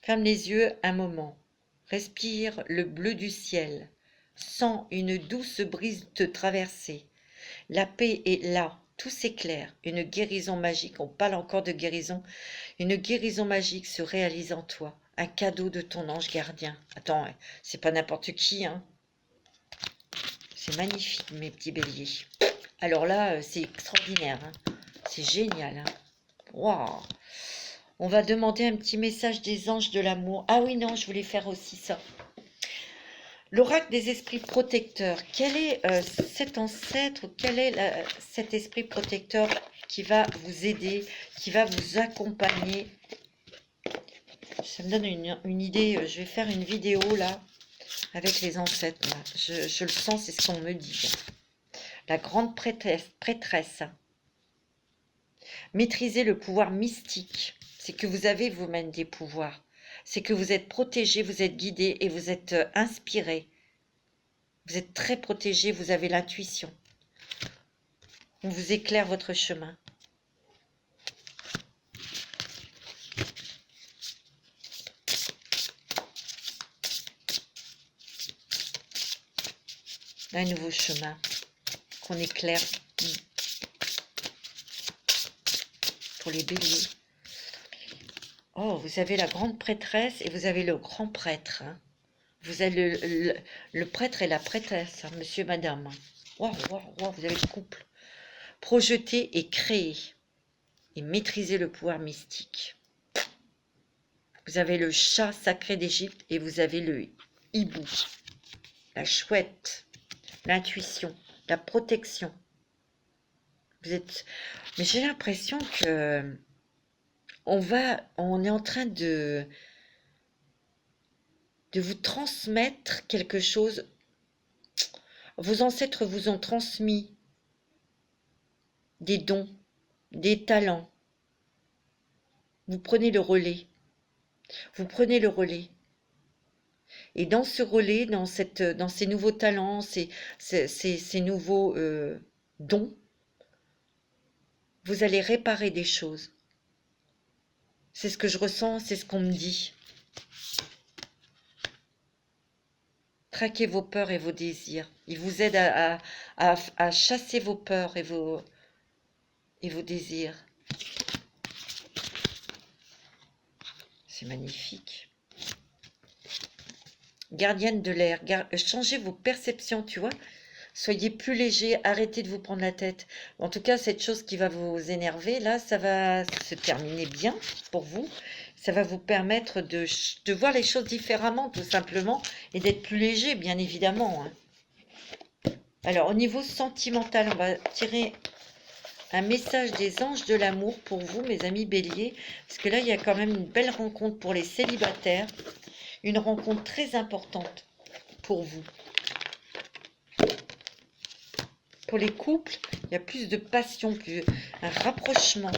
Ferme les yeux un moment. Respire le bleu du ciel. Sens une douce brise te traverser. La paix est là, tout s'éclaire. Une guérison magique, on parle encore de guérison. Une guérison magique se réalise en toi. Un cadeau de ton ange gardien. Attends, c'est pas n'importe qui, hein. C'est magnifique, mes petits béliers. Alors là, c'est extraordinaire, hein. C'est génial, hein. Waouh. On va demander un petit message des anges de l'amour. Ah oui, non, je voulais faire aussi ça. L'oracle des esprits protecteurs. Quel est cet ancêtre, quel est cet esprit protecteur qui va vous aider, qui va vous accompagner? Ça me donne une idée. Je vais faire une vidéo là, avec les ancêtres. Là. Je le sens, c'est ce qu'on me dit. La grande prêtresse. Maîtrisez le pouvoir mystique. C'est que vous avez vous-même des pouvoirs. C'est que vous êtes protégé, vous êtes guidé et vous êtes inspiré. Vous êtes très protégé, vous avez l'intuition. On vous éclaire votre chemin. Un nouveau chemin qu'on éclaire pour les béliers. Oh, vous avez la grande prêtresse et vous avez le grand prêtre. Hein. Vous avez le prêtre et la prêtresse, hein, monsieur, madame. Wow, wow, wow, vous avez le couple. Projeter et créer et maîtriser le pouvoir mystique. Vous avez le chat sacré d'Égypte et vous avez le hibou, la chouette, l'intuition, la protection. Vous êtes... Mais j'ai l'impression que on est en train de vous transmettre quelque chose. Vos ancêtres vous ont transmis des dons, des talents. Vous prenez le relais. Vous prenez le relais. Et dans ce relais, dans ces nouveaux talents, ces nouveaux dons, vous allez réparer des choses. C'est ce que je ressens, c'est ce qu'on me dit. Traquez vos peurs et vos désirs. Il vous aide à chasser vos peurs et vos désirs. C'est magnifique. Gardienne de l'air, changez vos perceptions, tu vois. Soyez plus léger, arrêtez de vous prendre la tête. En tout cas, cette chose qui va vous énerver, là, ça va se terminer bien pour vous. Ça va vous permettre de voir les choses différemment, tout simplement, et d'être plus léger, bien évidemment. Hein. Alors, au niveau sentimental, on va tirer un message des anges de l'amour pour vous, mes amis béliers, parce que là, il y a quand même une belle rencontre pour les célibataires, une rencontre très importante pour vous. Pour les couples, il y a plus de passion, un rapprochement.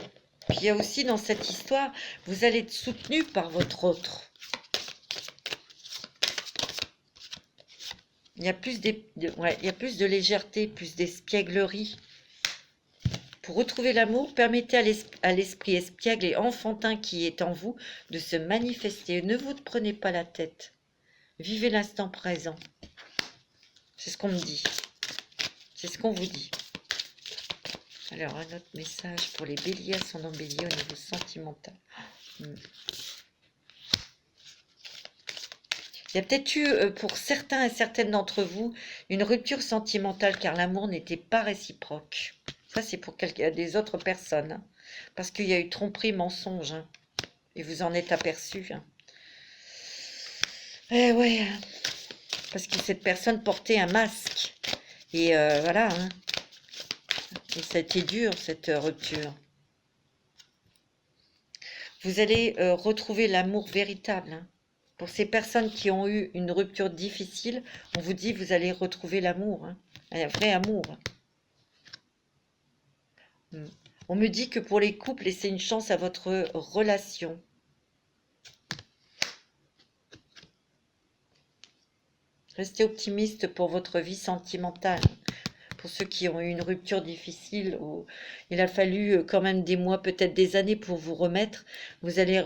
Puis il y a aussi dans cette histoire, vous allez être soutenu par votre autre. Il y a plus il y a plus de légèreté, plus d'espièglerie. Pour retrouver l'amour, permettez à l'esprit espiègle et enfantin qui est en vous de se manifester. Ne vous prenez pas la tête. Vivez l'instant présent. C'est ce qu'on me dit. C'est ce qu'on vous dit. Alors, un autre message pour les béliers, ascendant bélier au niveau sentimental. Il y a peut-être eu, pour certains et certaines d'entre vous, une rupture sentimentale car l'amour n'était pas réciproque. Ça, c'est pour des autres personnes. Hein, parce qu'il y a eu tromperie, mensonge. Hein, et vous en êtes aperçu. Hein. Eh ouais. Hein, parce que cette personne portait un masque. Et voilà. Hein, et ça a été dur, cette rupture. Vous allez retrouver l'amour véritable. Hein. Pour ces personnes qui ont eu une rupture difficile, on vous dit vous allez retrouver l'amour. Hein, un vrai amour. On me dit que pour les couples, laissez une chance à votre relation. Restez optimiste pour votre vie sentimentale. Pour ceux qui ont eu une rupture difficile, où il a fallu quand même des mois, peut-être des années pour vous remettre, vous allez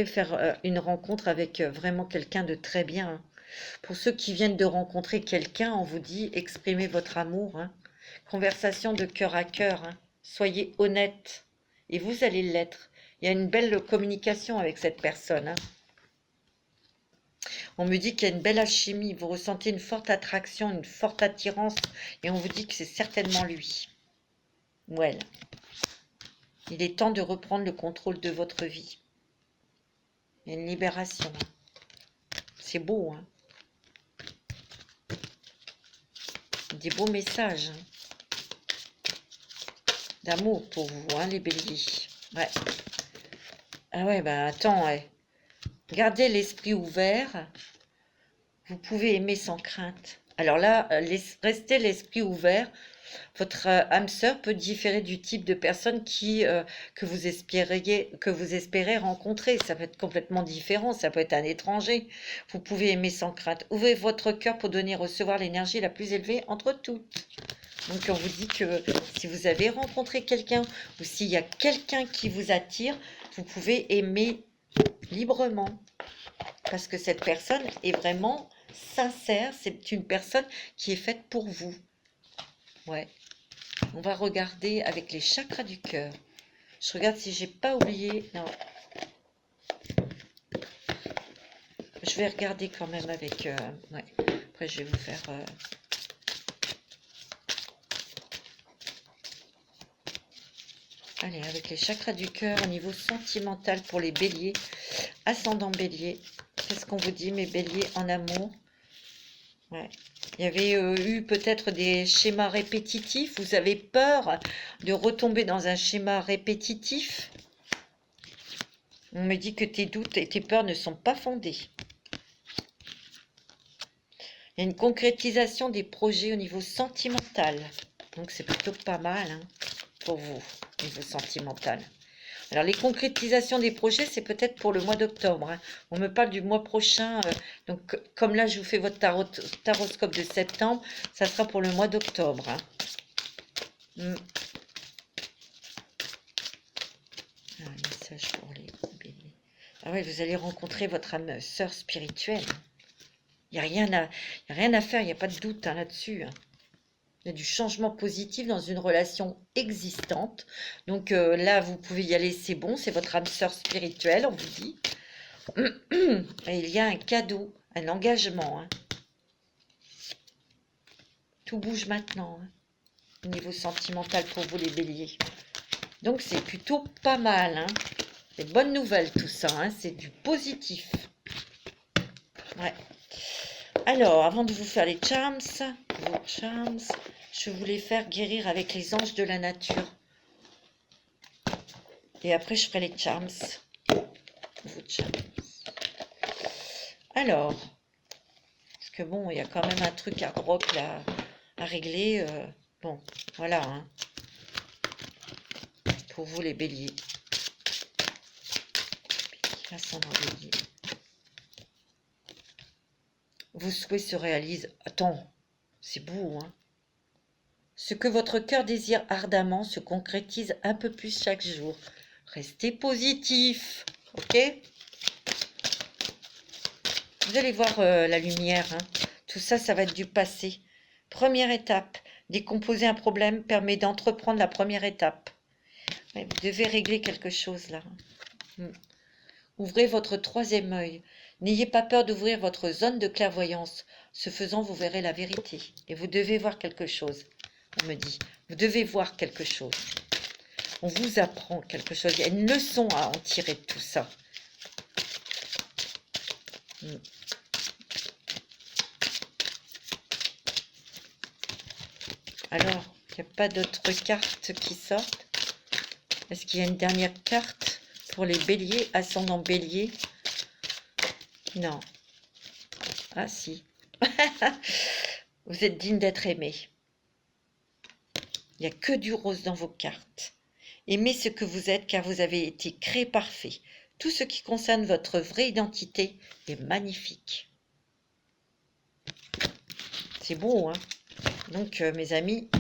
faire une rencontre avec vraiment quelqu'un de très bien. Pour ceux qui viennent de rencontrer quelqu'un, on vous dit exprimez votre amour. Hein. Conversation de cœur à cœur. Hein. Soyez honnête et vous allez l'être. Il y a une belle communication avec cette personne. Hein. On me dit qu'il y a une belle alchimie, vous ressentez une forte attraction, une forte attirance et on vous dit que c'est certainement lui. Ou elle. Il est temps de reprendre le contrôle de votre vie. Il y a une libération. C'est beau, hein. Des beaux messages. Hein. D'amour pour vous, hein, les béliers. Ouais. Ah ouais, bah attends, ouais. Gardez l'esprit ouvert. Vous pouvez aimer sans crainte. Alors là, restez l'esprit ouvert. Votre âme sœur peut différer du type de personne que vous espérez rencontrer. Ça peut être complètement différent. Ça peut être un étranger. Vous pouvez aimer sans crainte. Ouvrez votre cœur pour donner et recevoir l'énergie la plus élevée entre toutes. Donc on vous dit que si vous avez rencontré quelqu'un ou s'il y a quelqu'un qui vous attire, vous pouvez aimer librement. Parce que cette personne est vraiment sincère. C'est une personne qui est faite pour vous. Ouais. On va regarder avec les chakras du cœur. Je regarde si j'ai pas oublié. Non. Je vais regarder quand même avec... ouais. Après, je vais vous faire... Allez, avec les chakras du cœur au niveau sentimental pour les béliers. Ascendant bélier. Qu'est-ce qu'on vous dit, mes béliers, en amour? Ouais. Il y avait eu peut-être des schémas répétitifs. Vous avez peur de retomber dans un schéma répétitif. On me dit que tes doutes et tes peurs ne sont pas fondés. Il y a une concrétisation des projets au niveau sentimental. Donc c'est plutôt pas mal hein, pour vous, au niveau sentimental. Alors les concrétisations des projets, c'est peut-être pour le mois d'octobre. Hein. On me parle du mois prochain. Donc comme là, je vous fais votre taroscope de septembre, ça sera pour le mois d'octobre. Hein. Un message pour les béliers. Ah oui, vous allez rencontrer votre âme sœur spirituelle. Il n'y a rien à faire, il n'y a pas de doute hein, là-dessus. Hein. Il y a du changement positif dans une relation existante. Donc là, vous pouvez y aller, c'est bon, c'est votre âme sœur spirituelle, on vous dit. Et il y a un cadeau, un engagement. Hein. Tout bouge maintenant, hein, au niveau sentimental pour vous les béliers. Donc c'est plutôt pas mal. Hein. C'est bonne nouvelle tout ça, hein, c'est du positif. Ouais. Alors, avant de vous faire les charms, je voulais faire guérir avec les anges de la nature. Et après, je ferai les charms. Vos charms. Alors, parce que bon, il y a quand même un truc à rock là, à régler. Bon, voilà, hein. Pour vous les béliers. Ascendant bélier. Vos souhaits se réalisent. Attends, c'est beau, hein. Ce que votre cœur désire ardemment se concrétise un peu plus chaque jour. Restez positif, ok? Vous allez voir la lumière, hein. Tout ça, ça va être du passé. Première étape, décomposer un problème permet d'entreprendre la première étape. Ouais, vous devez régler quelque chose là. Ouvrez votre troisième œil. N'ayez pas peur d'ouvrir votre zone de clairvoyance. Ce faisant, vous verrez la vérité. Et vous devez voir quelque chose. On me dit, vous devez voir quelque chose. On vous apprend quelque chose. Il y a une leçon à en tirer de tout ça. Alors, il n'y a pas d'autres cartes qui sortent. Est-ce qu'il y a une dernière carte pour les béliers, ascendant bélier? Non. Ah si. Vous êtes digne d'être aimé. Il n'y a que du rose dans vos cartes. Aimez ce que vous êtes car vous avez été créé parfait. Tout ce qui concerne votre vraie identité est magnifique. C'est beau, hein? Donc, mes amis,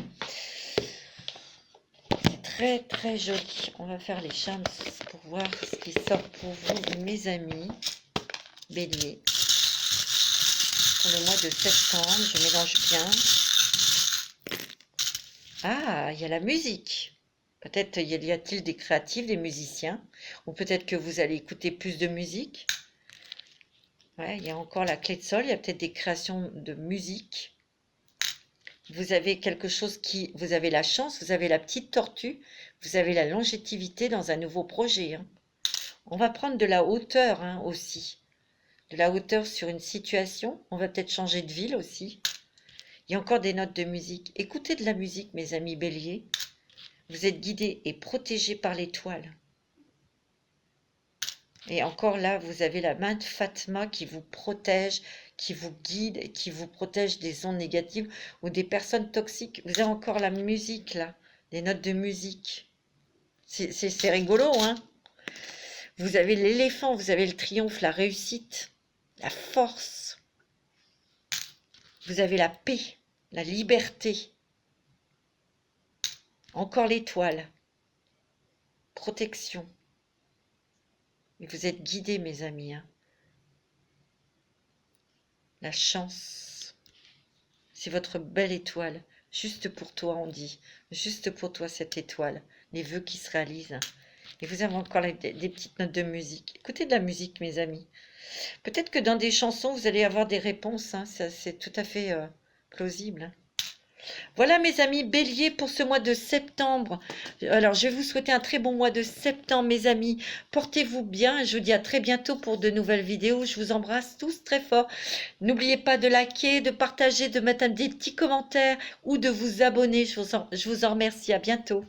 c'est très, très joli. On va faire les charmes pour voir ce qui sort pour vous, mes amis. Bélier. Pour le mois de septembre, je mélange bien. Ah, il y a la musique. Peut-être y a-t-il des créatifs, des musiciens. Ou peut-être que vous allez écouter plus de musique. Ouais, il y a encore la clé de sol. Il y a peut-être des créations de musique. Vous avez quelque chose qui... Vous avez la chance, vous avez la petite tortue. Vous avez la longévité dans un nouveau projet. Hein. On va prendre de la hauteur hein, aussi. De la hauteur sur une situation. On va peut-être changer de ville aussi. Il y a encore des notes de musique. Écoutez de la musique, mes amis béliers. Vous êtes guidés et protégés par l'étoile. Et encore là, vous avez la main de Fatma qui vous protège, qui vous guide et qui vous protège des ondes négatives ou des personnes toxiques. Vous avez encore la musique là, des notes de musique. C'est rigolo, hein? Vous avez l'éléphant, vous avez le triomphe, la réussite, la force. Vous avez la paix, la liberté. Encore l'étoile. Protection. Et vous êtes guidés, mes amis. Hein. La chance. C'est votre belle étoile. Juste pour toi, on dit. Juste pour toi, cette étoile. Les vœux qui se réalisent. Et vous avez encore des petites notes de musique. Écoutez de la musique, mes amis. Peut-être que dans des chansons, vous allez avoir des réponses. Hein. C'est tout à fait plausible. Hein. Voilà mes amis béliers pour ce mois de septembre. Alors je vais vous souhaiter un très bon mois de septembre mes amis. Portez-vous bien. Je vous dis à très bientôt pour de nouvelles vidéos. Je vous embrasse tous très fort. N'oubliez pas de liker, de partager, de mettre des petits commentaires ou de vous abonner. Je vous en remercie. À bientôt.